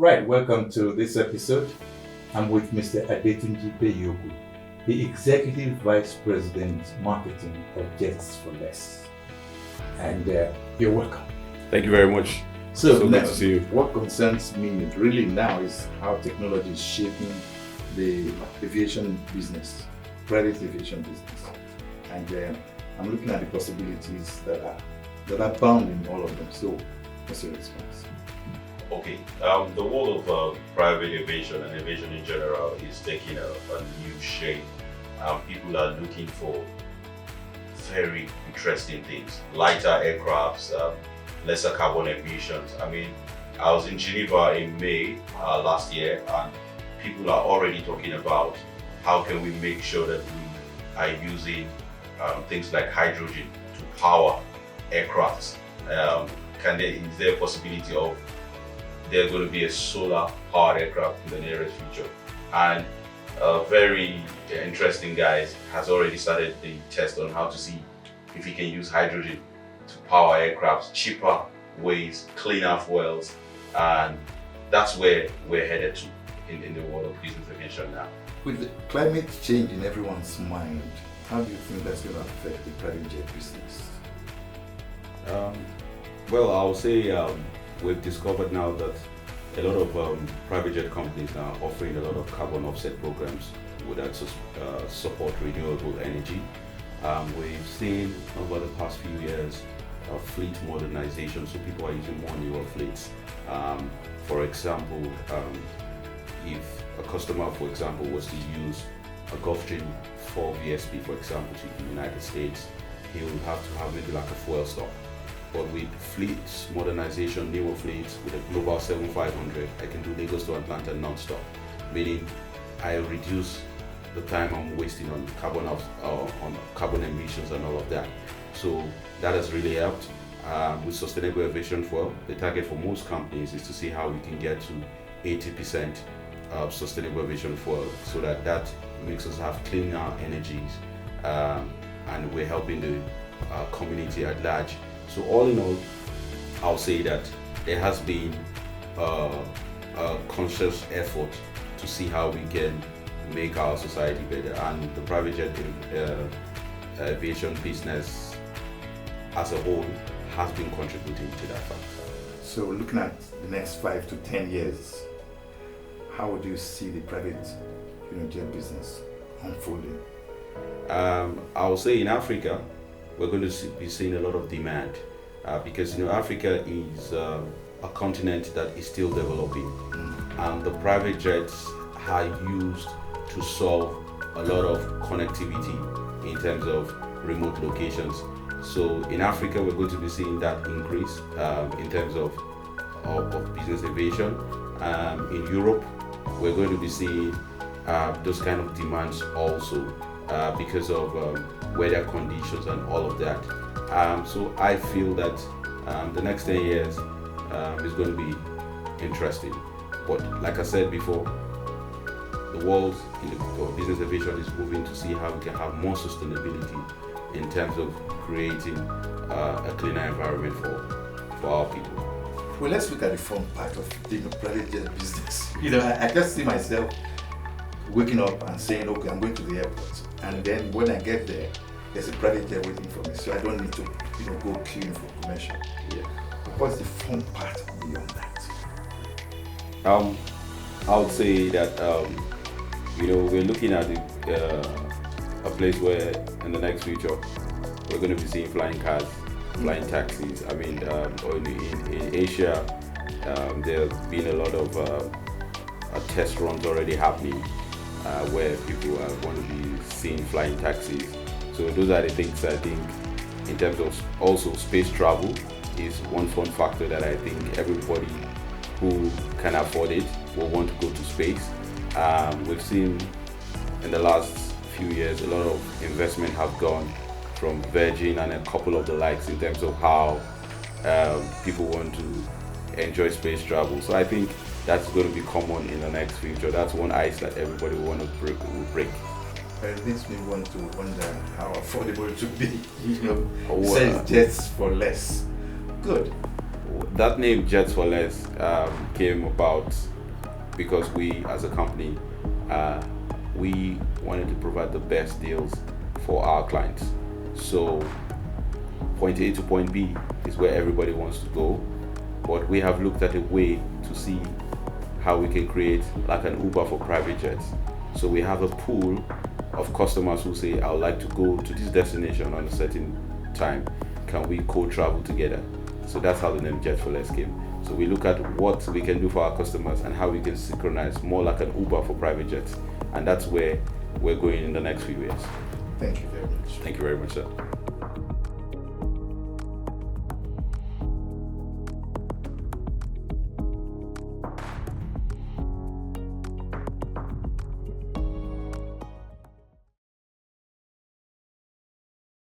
Right, welcome to this episode. I'm with Mr. Adetunji Beyoku, the Executive Vice President Marketing of Jets for Less. And you're welcome. Thank you very much. So good now, to see you. what concerns me really now is how technology is shaping the aviation business, private aviation business. And I'm looking at the possibilities that are bound in all of them. So what's your response? Okay, the world of private aviation and aviation in general is taking a new shape. People are looking for very interesting things, lighter aircrafts, lesser carbon emissions. I was in Geneva in May last year, and people are already talking about how can we make sure that we are using things like hydrogen to power aircrafts. Is there a possibility of there's going to be a solar-powered aircraft in the nearest future? And a very interesting guy has already started the test on how to see if he can use hydrogen to power aircrafts, cheaper ways, cleaner fuels, and that's where we're headed to in the world of business aviation now. With the climate change in everyone's mind, how do you think that's going to affect the private jet business? Well, I'll say we've discovered now that a lot of private jet companies are offering a lot of carbon offset programs that support renewable energy. We've seen over the past few years fleet modernization, so people are using more newer fleets. For example, if a customer, for example, was to use a Gulfstream 4 VSP, for example, to the United States, he would have to have maybe like a fuel stop. But with fleets modernization, newer fleets, with a Global 7500, I can do Lagos to Atlanta non-stop, meaning I reduce the time I'm wasting on carbon emissions and all of that. So that has really helped. With Sustainable Aviation Fuel, the target for most companies is to see how we can get to 80% of Sustainable Aviation Fuel, so that makes us have cleaner energies, and we're helping the community at large. So all in all, I'll say that there has been a conscious effort to see how we can make our society better, and the private jet aviation business as a whole has been contributing to that fact. So looking at the next 5 to 10 years, how would you see the private jet business unfolding? I'll say in Africa, we're going to be seeing a lot of demand because Africa is a continent that is still developing, and the private jets are used to solve a lot of connectivity in terms of remote locations. So in Africa, we're going to be seeing that increase in terms of business aviation. In Europe, we're going to be seeing those kind of demands also because of weather conditions and all of that. So I feel that the next 10 years is going to be interesting. But like I said before, the world in the business aviation is moving to see how we can have more sustainability in terms of creating a cleaner environment for our people. Well, let's look at the fun part of the private jet business. I just see myself waking up and saying, okay, I'm going to the airport, and then when I get there, there's a private jet waiting for me, so I don't need to go queuing for commercial. Yeah. What's the fun part beyond that? I would say that we're looking at a place where in the next future we're going to be seeing flying cars, flying taxis. In Asia, there's been a lot of test runs already happening where people are going to be seeing flying taxis. So those are the things I think in terms of also space travel is one fun factor that I think everybody who can afford it will want to go to space. We've seen in the last few years a lot of investment have gone from Virgin and a couple of the likes in terms of how people want to enjoy space travel. So I think that's going to be common in the next future. That's one ice that everybody will want to break. It makes me want to wonder how affordable it should be. Says jets for less. Good. That name Jets for Less came about because we, as a company, we wanted to provide the best deals for our clients. So point A to point B is where everybody wants to go, but we have looked at a way to see how we can create like an Uber for private jets. So we have a pool of customers who say, I would like to go to this destination on a certain time. Can we co-travel together? So that's how the name Jet for Less came. So we look at what we can do for our customers and how we can synchronize more like an Uber for private jets. And that's where we're going in the next few years. Thank you very much. Thank you very much, sir.